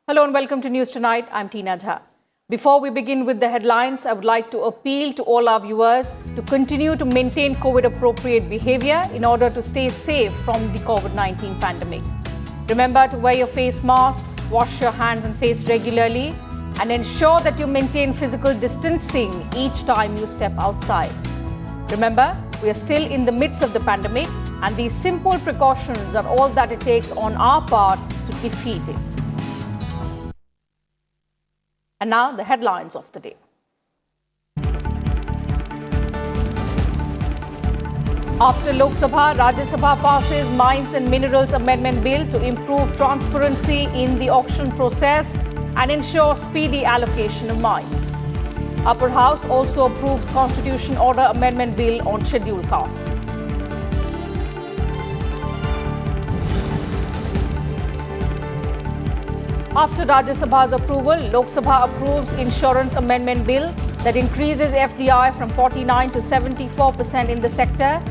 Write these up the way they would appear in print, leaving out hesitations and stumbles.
Hello and welcome to News Tonight. I'm Tina Jha. Before we begin with the headlines, I would like to appeal to all our viewers to continue to maintain COVID-appropriate behavior in order to stay safe from the COVID-19 pandemic. Remember to wear your face masks, wash your hands and face regularly, and ensure that you maintain physical distancing each time you step outside. Remember, we are still in the midst of the pandemic, and these simple precautions are all that it takes on our part to defeat it. And now the headlines of the day. After Lok Sabha, Rajya Sabha passes Mines and Minerals Amendment Bill to improve transparency in the auction process and ensure speedy allocation of mines. Upper House also approves Constitution Order Amendment Bill on scheduled castes. After Rajya Sabha's approval, Lok Sabha approves Insurance Amendment Bill that increases FDI from 49 to 74% in the sector.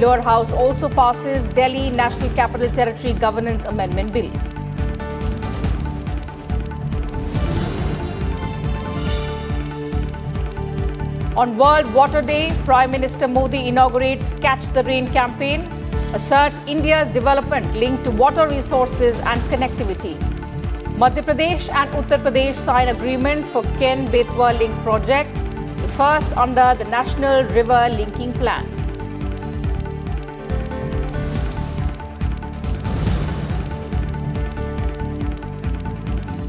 Lower House also passes Delhi National Capital Territory Governance Amendment Bill. On World Water Day, Prime Minister Modi inaugurates Catch the Rain campaign, asserts India's development linked to water resources and connectivity. Madhya Pradesh and Uttar Pradesh sign agreement for Ken-Betwa Link project, the first under the National River Linking Plan.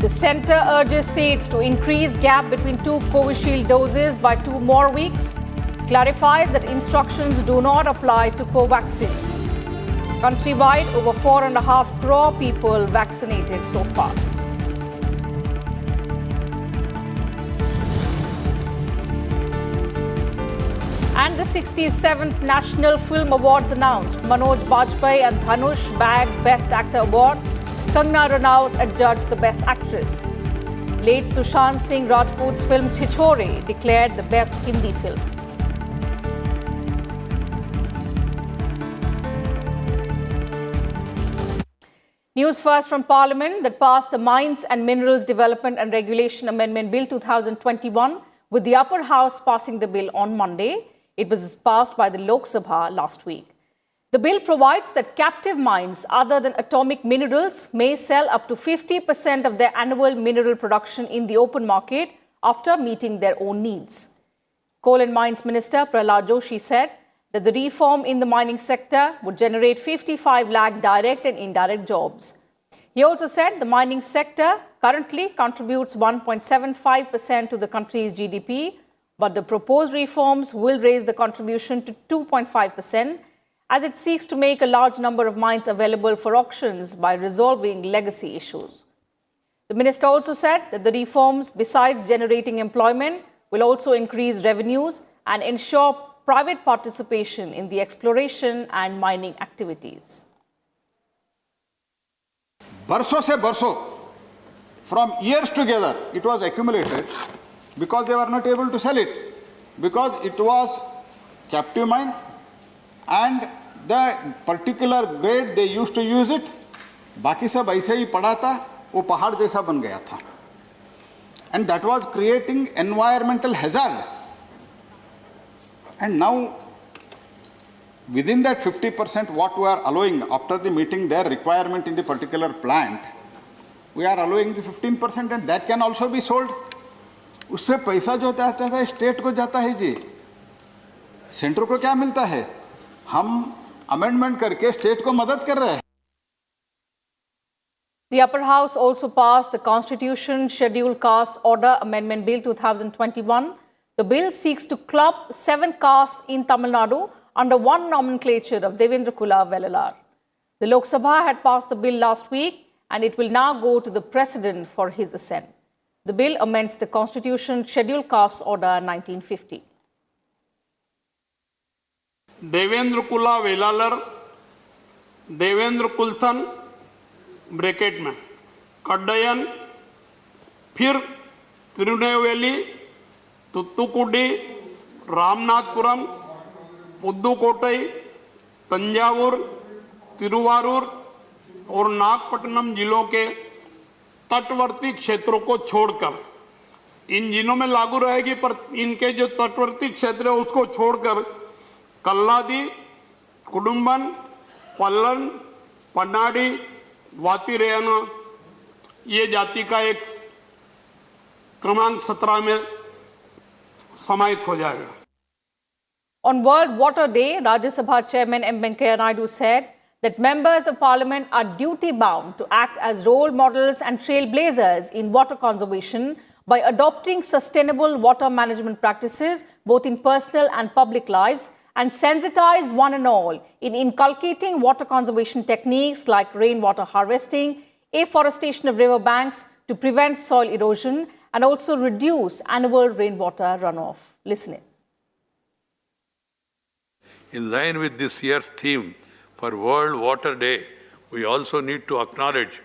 The centre urges states to increase gap between two Covishield doses by 2 more weeks, clarifies that instructions do not apply to Covaxin. Countrywide, over 4.5 crore people vaccinated so far. And the 67th National Film Awards announced. Manoj Bajpayee and Dhanush bagged Best Actor Award. Kangana Ranaut adjudged the Best Actress. Late Sushant Singh Rajput's film Chichore declared the Best Hindi film. News first from Parliament that passed the Mines and Minerals Development and Regulation Amendment Bill 2021, with the Upper House passing the bill on Monday. It was passed by the Lok Sabha last week. The bill provides that captive mines other than atomic minerals may sell up to 50% of their annual mineral production in the open market after meeting their own needs. Coal and Mines Minister Prahlad Joshi said that the reform in the mining sector would generate 55 lakh direct and indirect jobs. He also said the mining sector currently contributes 1.75% to the country's GDP, but the proposed reforms will raise the contribution to 2.5% as it seeks to make a large number of mines available for auctions by resolving legacy issues. The minister also said that the reforms, besides generating employment, will also increase revenues and ensure private participation in the exploration and mining activities. Barso se barso, from years together, it was accumulated because they were not able to sell it, because it was captive mine and the particular grade they used to use it, बाकी सब ऐसे ही पड़ा था, वो पहाड़ जैसा बन गया था. And that was creating environmental hazard. And now, within that 50% what we are allowing after the meeting their requirement in the particular plant, we are allowing the 15% and that can also be sold. उससे पैसा जो जाता है state को जाता है जी, centre को क्या मिलता है? हम अमेंडमेंट करके स्टेट को मदद कर रहे हैं. The Upper House also passed the Constitution Scheduled Caste Order Amendment Bill 2021. The bill seeks to club 7 castes in Tamil Nadu under one nomenclature of Devendra Kula Vellalar. The Lok Sabha had passed the bill last week and it will now go to the President for his assent. The bill amends the Constitution Scheduled Caste Order 1950. Devendra कुला वेलालर, Devendra कुलथन bracket में कड्डयन, फिर तिरुनेलवेली, तुत्तुकुडी, रामनाथपुरम, पुदुकोट्टई, तंजावुर, तिरुवारूर और नागपट्टनम जिलों के तटवर्ती क्षेत्रों को छोड़कर, इन जिलों में लागू रहेगी, पर इनके जो तटवर्ती क्षेत्र है उसको छोड़कर कल्लादी, कुडुम्बन, पल्लन, पन्नाडी, वातिरेयना, ये जाति का एक क्रमांक 17 में समाहित हो जाएगा. On World Water Day, Rajya Sabha Chairman M. Venkaiah Naidu said that members of Parliament are duty-bound to act as role models and trailblazers in water conservation by adopting sustainable water management practices both in personal and public lives, and sensitize one and all in inculcating water conservation techniques like rainwater harvesting, afforestation of river banks to prevent soil erosion, and also reduce annual rainwater runoff. Listen in. In line with this year's theme for World Water Day, we also need to acknowledge,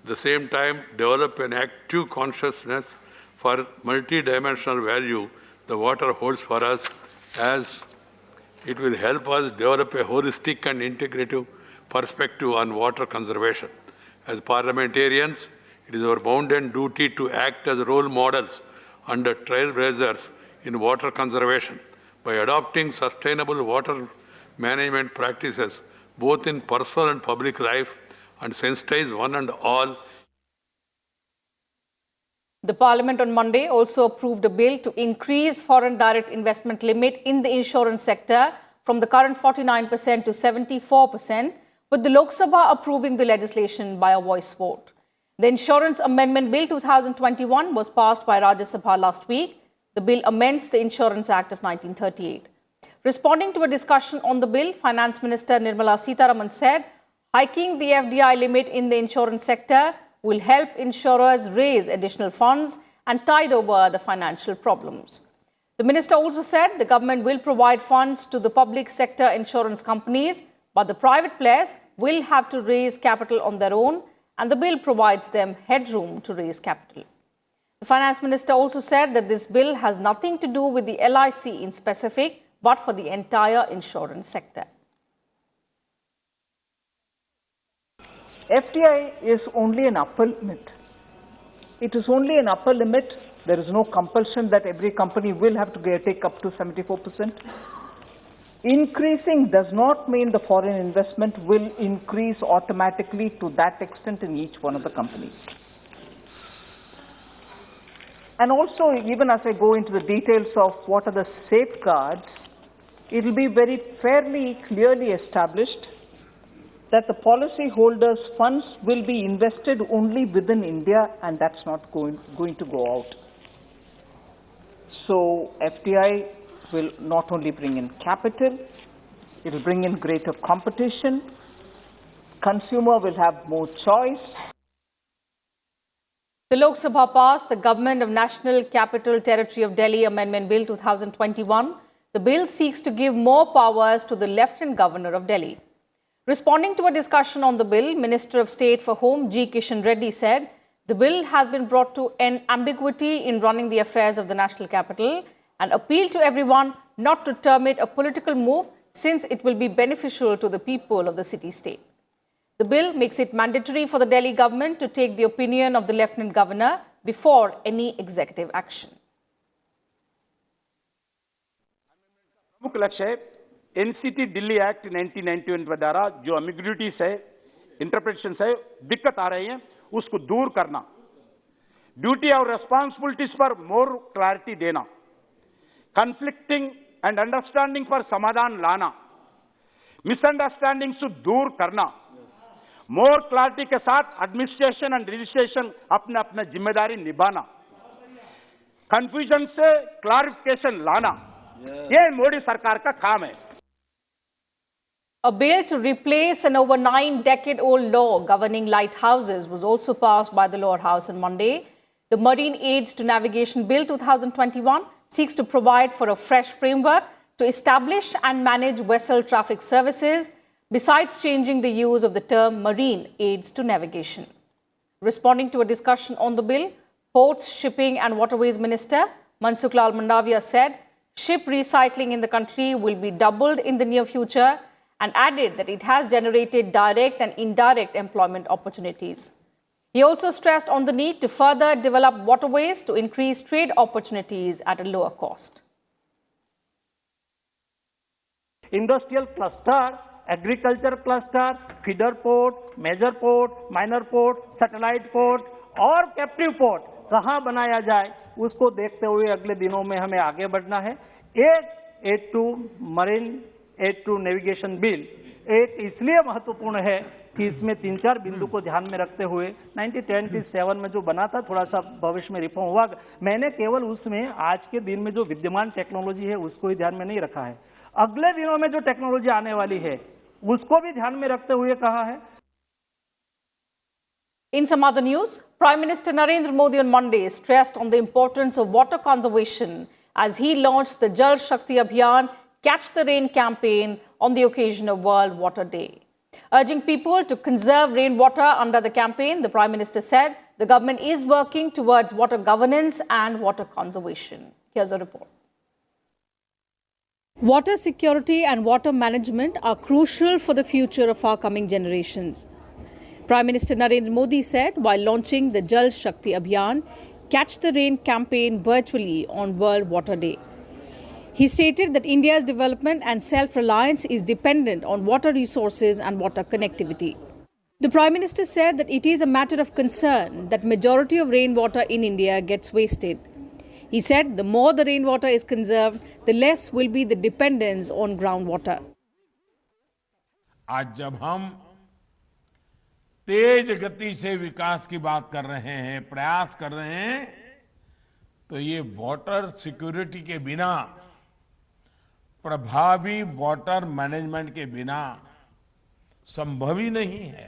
at the same time, develop an active consciousness for multi-dimensional value the water holds for us, as it will help us develop a holistic and integrative perspective on water conservation. As parliamentarians, it is our bounden duty to act as role models and trailblazers in water conservation by adopting sustainable water management practices both in personal and public life, and sensitize one and all. The Parliament on Monday also approved a bill to increase foreign direct investment limit in the insurance sector from the current 49% to 74%, with the Lok Sabha approving the legislation by a voice vote. The Insurance Amendment Bill 2021 was passed by Rajya Sabha last week. The bill amends the Insurance Act of 1938. Responding to a discussion on the bill, Finance Minister Nirmala Sitharaman said, hiking the FDI limit in the insurance sector will help insurers raise additional funds and tide over the financial problems. The minister also said the government will provide funds to the public sector insurance companies, but the private players will have to raise capital on their own, and the bill provides them headroom to raise capital. The finance minister also said that this bill has nothing to do with the LIC in specific, but for the entire insurance sector. FDI is only an upper limit. It is only an upper limit. There is no compulsion that every company will have to take up to 74%. Increasing does not mean the foreign investment will increase automatically to that extent in each one of the companies. And also, even as I go into the details of what are the safeguards, it will be very fairly, clearly established that the policyholders' funds will be invested only within India, and that's not going to go out. So FDI will not only bring in capital, it will bring in greater competition, consumer will have more choice. The Lok Sabha passed the Government of National Capital Territory of Delhi Amendment Bill 2021. The bill seeks to give more powers to the Lieutenant Governor of Delhi. Responding to a discussion on the bill, Minister of State for Home G. Kishan Reddy said, the bill has been brought to end ambiguity in running the affairs of the national capital and appeal to everyone not to term it a political move, since it will be beneficial to the people of the city-state. The bill makes it mandatory for the Delhi government to take the opinion of the Lieutenant Governor before any executive action. प्रमुख लक्ष्य है NCT Delhi act 1991 द्वारा जो एम्बिग्युइटीज है, interpretations है, दिक्कत आ रही है, उसको दूर करना, ड्यूटी और रेस्पॉन्सिबिलिटीज पर मोर क्लैरिटी देना, कन्फ्लिक्टिंग एंड अंडरस्टैंडिंग पर समाधान लाना, मिसअंडरस्टैंडिंग से दूर करना, मोर क्लैरिटी के साथ एडमिनिस्ट्रेशन एंड रजिस्ट्रेशन अपने अपने जिम्मेदारी निभाना, कंफ्यूजन से क्लैरिफिकेशन लाना, ये मोदी सरकार का काम है. A bill to replace an over 9-decade-old law governing lighthouses was also passed by the lower house on Monday. The Marine Aids to Navigation Bill 2021 seeks to provide for a fresh framework to establish and manage vessel traffic services, besides changing the use of the term marine aids to navigation. Responding to a discussion on the bill, Ports, Shipping and Waterways Minister Mansukh Lal Mandavia said ship recycling in the country will be doubled in the near future, and added that it has generated direct and indirect employment opportunities. He also stressed on the need to further develop waterways to increase trade opportunities at a lower cost. Industrial cluster, agriculture cluster, feeder port, major port, minor port, satellite port और captive port कहाँ बनाया जाए उसको देखते हुए अगले दिनों में हमें आगे बढ़ना है। एक aid to marine aid to navigation bill एक इसलिए महत्वपूर्ण है कि इसमें 3-4 बिंदु को ध्यान में रखते हुए 1927 में जो बना था थोड़ा सा भविष्य में रिफॉर्म हुआ, मैंने केवल उसमें आज के दिन में जो विद्यमान टेक्नोलॉजी है उसको ही ध्यान में नहीं रखा है, अगले दिनों में जो टेक्नोलॉजी आने वाली है उसको भी ध्यान में रखते हुए कहा है। In some other news, Prime Minister Narendra Modi on Monday stressed on the importance of water conservation as he launched the Jal Shakti Abhiyan Catch the Rain campaign on the occasion of World Water Day. Urging people to conserve rainwater under the campaign, the Prime Minister said the government is working towards water governance and water conservation. Here's a report. Water security and water management are crucial for the future of our coming generations. Prime Minister Narendra Modi said while launching the Jal Shakti Abhiyan Catch the Rain campaign virtually on World Water Day. He stated that India's development and self-reliance is dependent on water resources and water connectivity. The Prime Minister said that it is a matter of concern that majority of rainwater in India gets wasted. He said the more the rainwater is conserved, the less will be the dependence on groundwater. आज जब हम तेज गति से विकास की बात कर रहे हैं, प्रयास कर रहे हैं, तो ये वाटर सिक्योरिटी के बिना, प्रभावी वाटर मैनेजमेंट के बिना संभव ही नहीं है।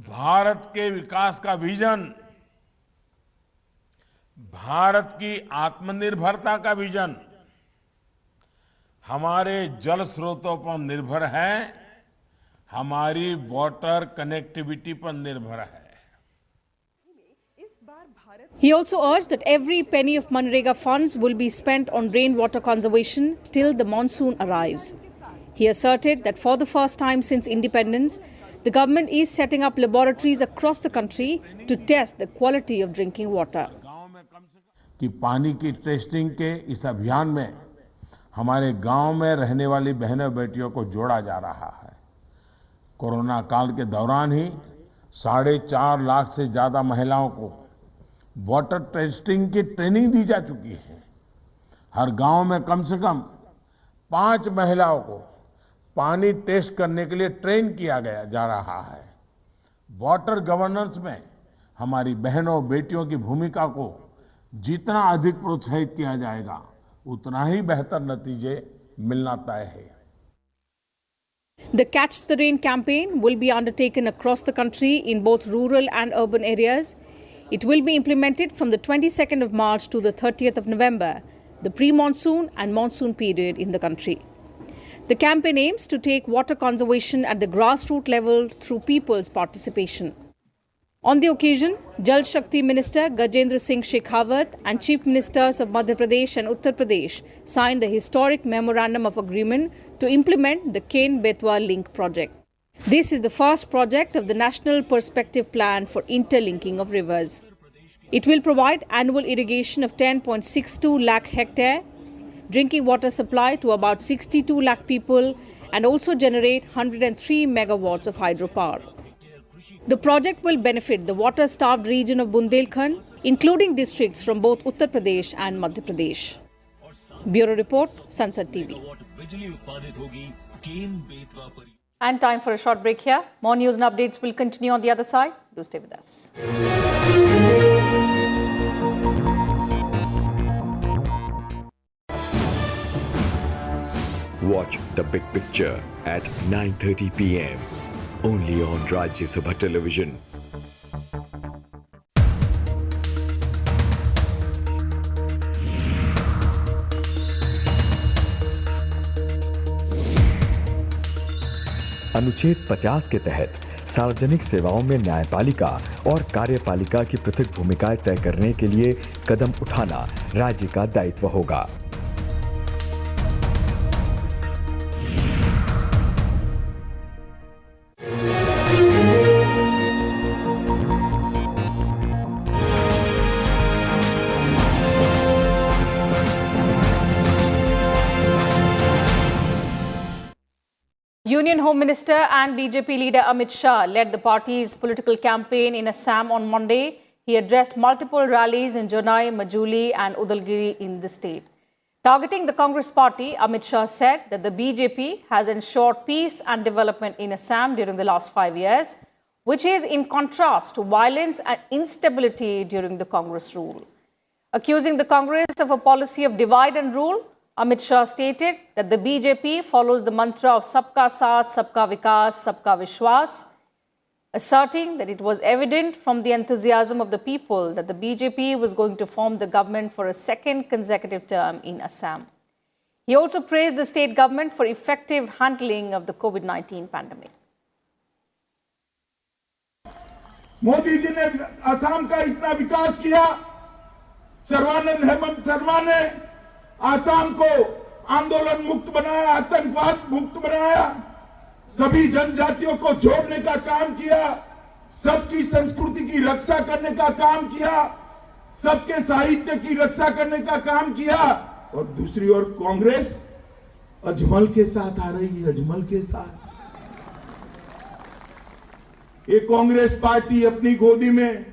भारत के विकास का विजन, भारत की आत्मनिर्भरता का विजन हमारे जल स्रोतों पर निर्भर है, हमारी वाटर कनेक्टिविटी पर निर्भर है। He also urged that every penny of Manrega funds will be spent on rainwater conservation till the monsoon arrives. He asserted that for the first time since independence, the government is setting up laboratories across the country to test the quality of drinking water. कि पानी की testing के इस अभियान में हमारे गांव में रहने वाली बहनों बेटियों को जोड़ा जा रहा है। कोरोना काल के दौरान ही 4.5 लाख से ज्यादा महिलाओं को वाटर टेस्टिंग की ट्रेनिंग दी जा चुकी है। हर गांव में कम से कम 5 महिलाओं को पानी टेस्ट करने के लिए ट्रेन किया जा रहा है। वाटर गवर्नेंस में हमारी बहनों बेटियों की भूमिका को जितना अधिक प्रोत्साहित किया जाएगा, उतना ही बेहतर नतीजे मिलना तय है। The Catch the Rain campaign will be undertaken across the country in both rural and urban areas. It will be implemented from the 22nd of March to the 30th of November, the pre-monsoon and monsoon period in the country. The campaign aims to take water conservation at the grassroots level through people's participation. On the occasion, Jal Shakti Minister Gajendra Singh Shekhawat and Chief Ministers of Madhya Pradesh and Uttar Pradesh signed the historic Memorandum of Agreement to implement the Ken-Betwa Link project. This is the first project of the National Perspective Plan for Interlinking of Rivers. It will provide annual irrigation of 10.62 lakh hectare, drinking water supply to about 62 lakh people, and also generate 103 megawatts of hydropower. The project will benefit the water-starved region of Bundelkhand, including districts from both Uttar Pradesh and Madhya Pradesh. Bureau Report, Sansad TV. And time for a short break here. More news and updates will continue on the other side. Do stay with us. Watch The Big Picture at 9:30 p.m. only on Rajya Sabha television. अनुच्छेद 50 के तहत सार्वजनिक सेवाओं में न्यायपालिका और कार्यपालिका की पृथक भूमिकाएं तय करने के लिए कदम उठाना राज्य का दायित्व होगा। Union Home Minister and BJP leader Amit Shah led the party's political campaign in Assam on Monday. He addressed multiple rallies in Jonai, Majuli and Udalgiri in the state. Targeting the Congress party, Amit Shah said that the BJP has ensured peace and development in Assam during the last 5 years, which is in contrast to violence and instability during the Congress rule. Accusing the Congress of a policy of divide and rule, Amit Shah stated that the BJP follows the mantra of Sabka Saath, Sabka Vikas, Sabka Vishwas, asserting that it was evident from the enthusiasm of the people that the BJP was going to form the government for a second consecutive term in Assam. He also praised the state government for effective handling of the COVID-19 pandemic. Modi ji ने असम का इतना विकास किया, सर्वानंद हेमंत शर्मा ने असम को आंदोलन मुक्त बनाया, आतंकवाद मुक्त बनाया, सभी जनजातियों को जोड़ने का काम किया, सबकी संस्कृति की रक्षा करने का काम किया, सबके साहित्य की रक्षा करने का काम किया। और दूसरी ओर कांग्रेस अजमल के साथ आ रही है, अजमल के साथ। ये कांग्रेस पार्टी अपनी गोदी में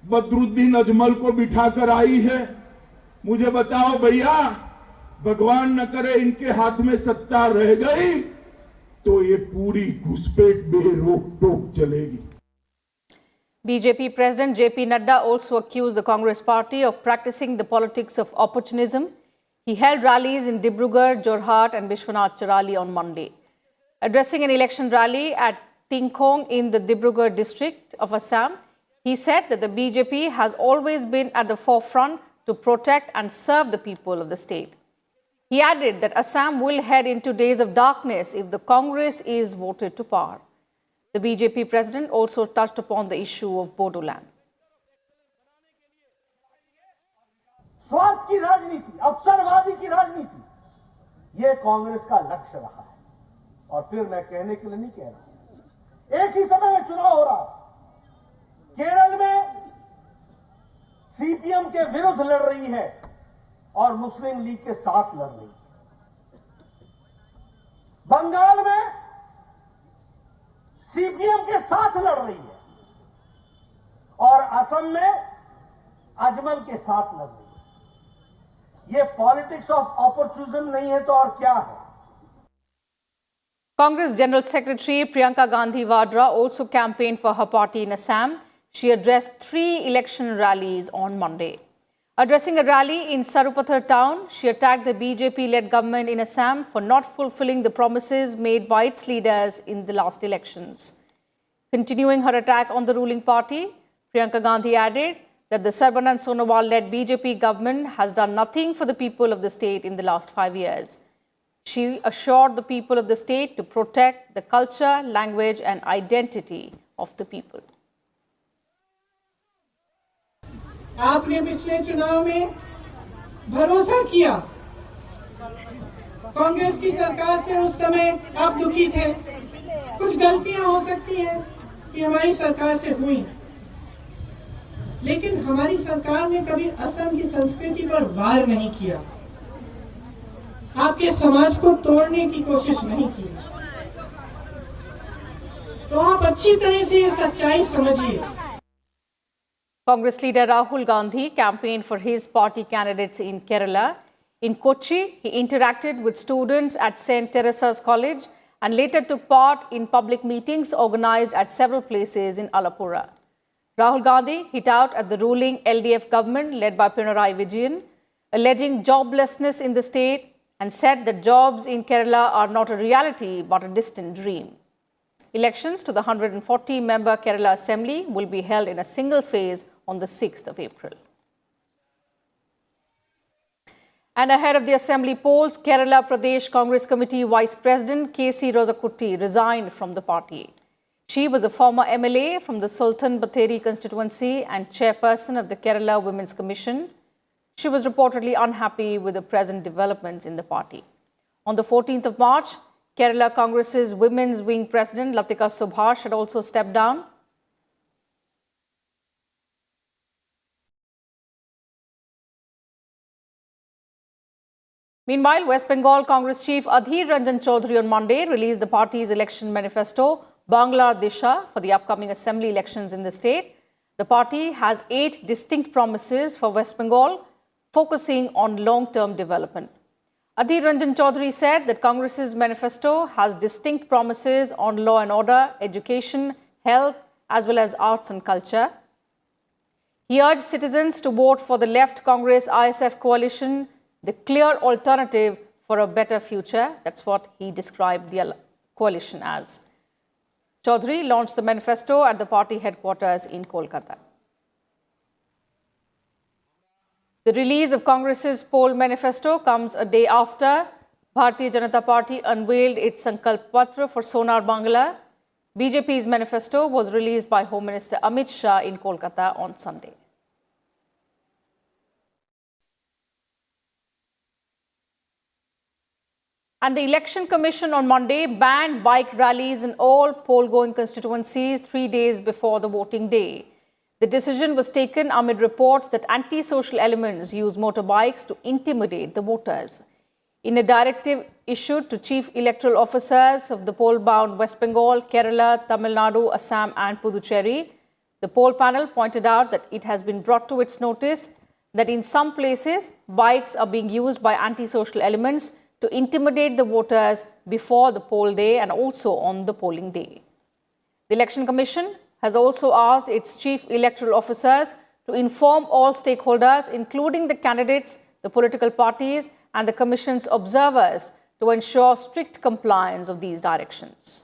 बदरुद्दीन अजमल को बिठाकर आई है। मुझे बताओ भैया, भगवान न करे इनके हाथ में सत्ता रह गई तो ये पूरी घुसपैठ बेरोक टोक चलेगी। BJP President JP Nadda also accused the Congress party of practicing the politics of opportunism. He held rallies in Dibrugarh, Jorhat and Bishwanath Charali on Monday. Addressing an election rally at Tingkhong in the Dibrugarh district of Assam, he said that the BJP has always been at the forefront to protect and serve the people of the state. He added that Assam will head into days of darkness if the Congress is voted to power. The BJP president also touched upon the issue of Bodoland. स्वार्थ की राजनीति, अवसरवादी की राजनीति, ये कांग्रेस का लक्ष्य रहा है। और फिर मैं कहने के लिए नहीं कह रहा, एक ही समय में चुनाव हो रहा। केरल में सीपीएम के विरुद्ध लड़ रही है और मुस्लिम लीग के साथ लड़ रही है। बंगाल में सीपीएम के साथ लड़ रही है और असम में अजमल के साथ लड़ रही है। ये पॉलिटिक्स ऑफ ऑपर्चुनिज्म नहीं है तो और क्या है? Congress General Secretary Priyanka Gandhi Vadra also campaigned for her party in Assam. She addressed 3 election rallies on Monday. Addressing a rally in Sarupathar town, she attacked the BJP-led government in Assam for not fulfilling the promises made by its leaders in the last elections. Continuing her attack on the ruling party, Priyanka Gandhi added that the Sarbanand Sonowal-led BJP government has done nothing for the people of the state in the last 5 years. She assured the people of the state to protect the culture, language and identity of the people. आपने पिछले चुनाव में भरोसा किया, कांग्रेस की सरकार से उस समय आप दुखी थे। कुछ गलतियां हो सकती हैं कि हमारी सरकार से हुई, लेकिन हमारी सरकार ने कभी असम की संस्कृति पर वार नहीं किया, आपके समाज को तोड़ने की कोशिश नहीं की। तो आप अच्छी तरह से ये सच्चाई समझिए। Congress leader Rahul Gandhi campaigned for his party candidates in Kerala. In Kochi, he interacted with students at St. Teresa's College and later took part in public meetings organized at several places in Alappuzha. Rahul Gandhi hit out at the ruling LDF government led by Pinarayi Vijayan, alleging joblessness in the state and said that jobs in Kerala are not a reality but a distant dream. Elections to the 140-member Kerala Assembly will be held in a single phase on the 6th of April. And ahead of the Assembly polls, Kerala Pradesh Congress Committee Vice President K.C. Rosakutti resigned from the party. She was a former MLA from the Sultan Batheri constituency and chairperson of the Kerala Women's Commission. She was reportedly unhappy with the present developments in the party. On the 14th of March, Kerala Congress's Women's Wing President Latika Subhash had also stepped down. Meanwhile, West Bengal Congress chief Adhir Ranjan Chaudhary on Monday released the party's election manifesto, Bangla Disha, for the upcoming assembly elections in the state. The party has 8 distinct promises for West Bengal, focusing on long-term development. Adhir Ranjan Chaudhary said that Congress's manifesto has distinct promises on law and order, education, health, as well as arts and culture. He urged citizens to vote for the Left Congress ISF coalition, the clear alternative for a better future. That's what he described the coalition as. Chaudhary launched the manifesto at the party headquarters in Kolkata. The release of Congress's poll manifesto comes a day after Bharatiya Janata Party unveiled its Sankalp Patra for Sonar Bangla. BJP's manifesto was released by Home Minister Amit Shah in Kolkata on Sunday. And the Election Commission on Monday banned bike rallies in all poll-going constituencies 3 days before the voting day. The decision was taken amid reports that anti-social elements use motorbikes to intimidate the voters. In a directive issued to chief electoral officers of the poll-bound West Bengal, Kerala, Tamil Nadu, Assam and Puducherry, the poll panel pointed out that it has been brought to its notice that in some places, bikes are being used by anti-social elements to intimidate the voters before the poll day and also on the polling day. The Election Commission has also asked its chief electoral officers to inform all stakeholders, including the candidates, the political parties, and the Commission's observers, to ensure strict compliance of these directions.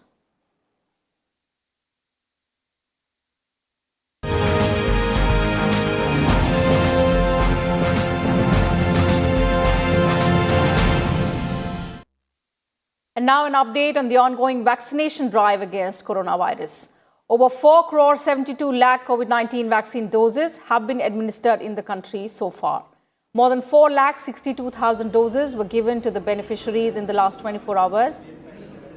And now an update on the ongoing vaccination drive against coronavirus. Over 4 crore 72 lakh COVID-19 vaccine doses have been administered in the country so far. More than 4 lakh 62,000 doses were given to the beneficiaries in the last 24 hours.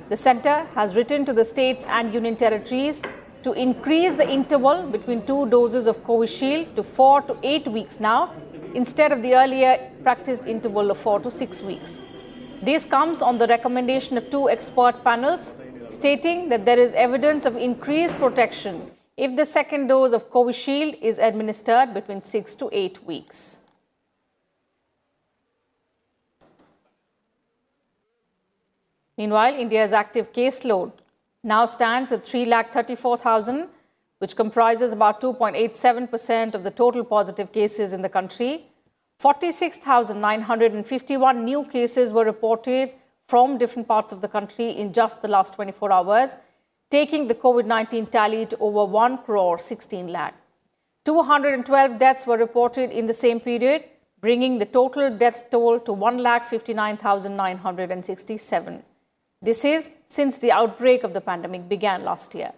The centre has written to the states and union territories to increase the interval between 2 doses of Covishield to 4 to 8 weeks now, instead of the earlier practiced interval of 4 to 6 weeks. This comes on the recommendation of 2 expert panels, stating that there is evidence of increased protection if the second dose of Covishield is administered between 6 to 8 weeks. Meanwhile, India's active caseload now stands at 3,34,000, which comprises about 2.87% of the total positive cases in the country. 46,951 new cases were reported from different parts of the country in just the last 24 hours, taking the COVID-19 tally to over 1 crore 16 lakh. 212 deaths were reported in the same period, bringing the total death toll to 1,59,967. This is since the outbreak of the pandemic began last year.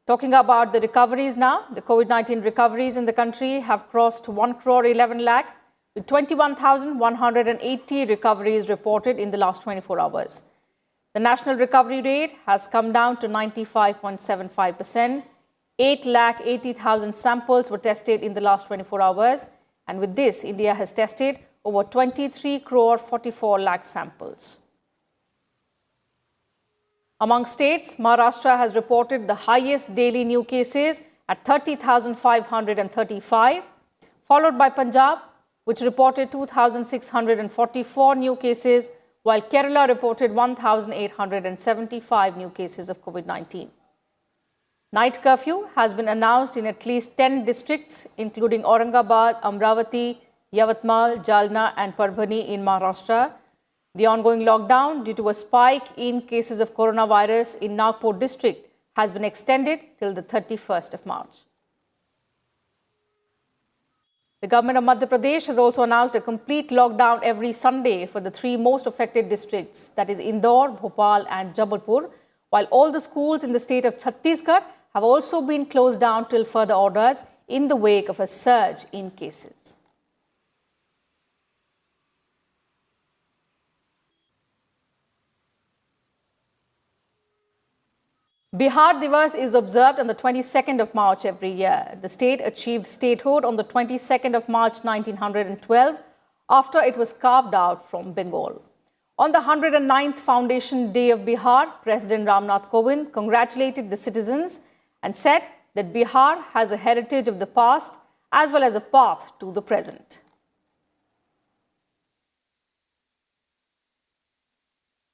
Talking about the recoveries now, the COVID-19 recoveries in the country have crossed 1 crore 11 lakh, with 21,180 recoveries reported in the last 24 hours. The national recovery rate has come down to 95.75%. 8,80,000 samples were tested in the last 24 hours. And with this, India has tested over 23 crore 44 lakh samples. Among states, Maharashtra has reported the highest daily new cases at 30,535, followed by Punjab, which reported 2,644 new cases, while Kerala reported 1,875 new cases of COVID-19. Night curfew has been announced in at least 10 districts, including Aurangabad, Amravati, Yavatmal, Jalna and Parbhani in Maharashtra. The ongoing lockdown due to a spike in cases of coronavirus in Nagpur district has been extended till the 31st of March. The government of Madhya Pradesh has also announced a complete lockdown every Sunday for the 3 most affected districts, that is Indore, Bhopal and Jabalpur, while all the schools in the state of Chhattisgarh have also been closed down till further orders in the wake of a surge in cases. Bihar Divas is observed on the 22nd of March every year. The state achieved statehood on the 22nd of March 1912 after it was carved out from Bengal. On the 109th Foundation Day of Bihar, President Ramnath Kovind congratulated the citizens and said that Bihar has a heritage of the past as well as a path to the present.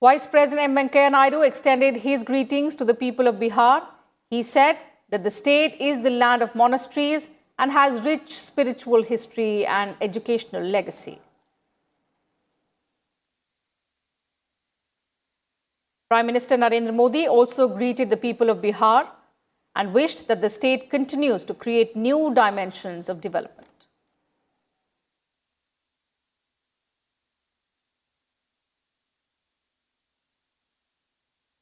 Vice President M. Venkaiah Naidu extended his greetings to the people of Bihar. He said that the state is the land of monasteries and has rich spiritual history and educational legacy. Prime Minister Narendra Modi also greeted the people of Bihar and wished that the state continues to create new dimensions of development.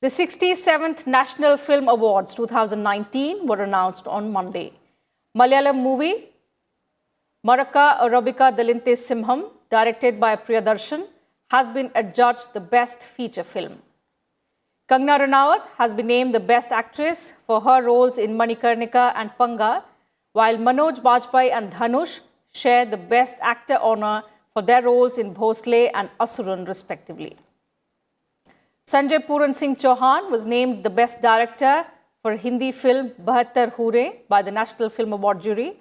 The 67th National Film Awards 2019 were announced on Monday. Malayalam movie Marakka Arabica Dalinte Simham, directed by Priyadarshan, has been adjudged the best feature film. Kangana Ranaut has been named the best actress for her roles in Manikarnika and Panga, while Manoj Bajpayee and Dhanush share the best actor honor for their roles in Bhosle and Asuran respectively. Sanjay Puran Singh Chauhan was named the best director for Hindi film Bahattar Hure by the National Film Award jury,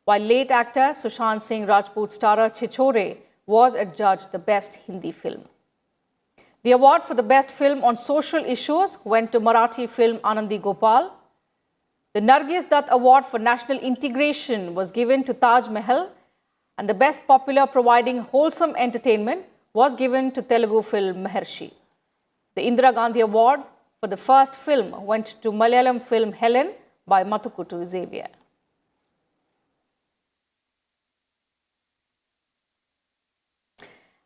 while late actor Sushant Singh Rajput's Tara Chichore was adjudged the best Hindi film. The award for the best film on social issues went to Marathi film Anandi Gopal. The Nargis Dutt Award for National Integration was given to Taj Mahal, and the best popular providing wholesome entertainment was given to Telugu film Maharshi. The Indira Gandhi Award for the first film went to Malayalam film Helen by Mathukutu Xavier.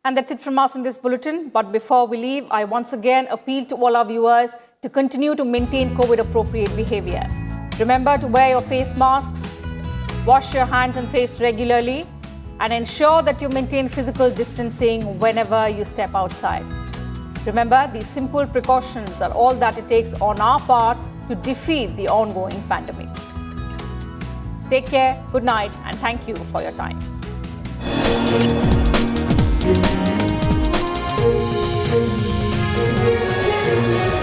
And that's it from us in this bulletin. But before we leave, I once again appeal to all our viewers to continue to maintain COVID-appropriate behavior. Remember to wear your face masks, wash your hands and face regularly, and ensure that you maintain physical distancing whenever you step outside. Remember, these simple precautions are all that it takes on our part to defeat the ongoing pandemic. Take care, good night, and thank you for your time. Thank you.